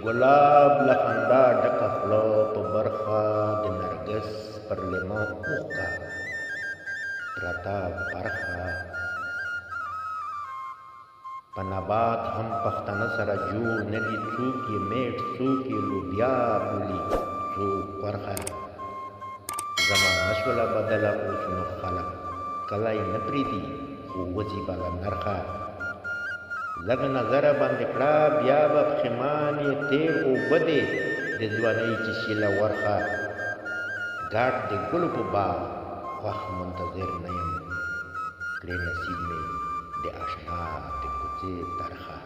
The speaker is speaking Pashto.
ګلاب له خندا ډکه خوله په برخه د نرګس پر لمه اوښکه پرته برخه په نبات هم پښتانه سره جوړ نه دي څوک یې میټ څوک یې لوبیا بولي څوک غوښه زمانه شوله بدله اوس نو خلک کلی نه پرېږدي خو وځي بله نرخه لږ نظره باندې کړه بیا به پښیمانې تېر اوبه دې د ځوانۍ چې شي له ورخه ګډ د ګلو په باغ خوښ منتظر نه یم کړې نصیب مې د اشنا د کوڅې طرحه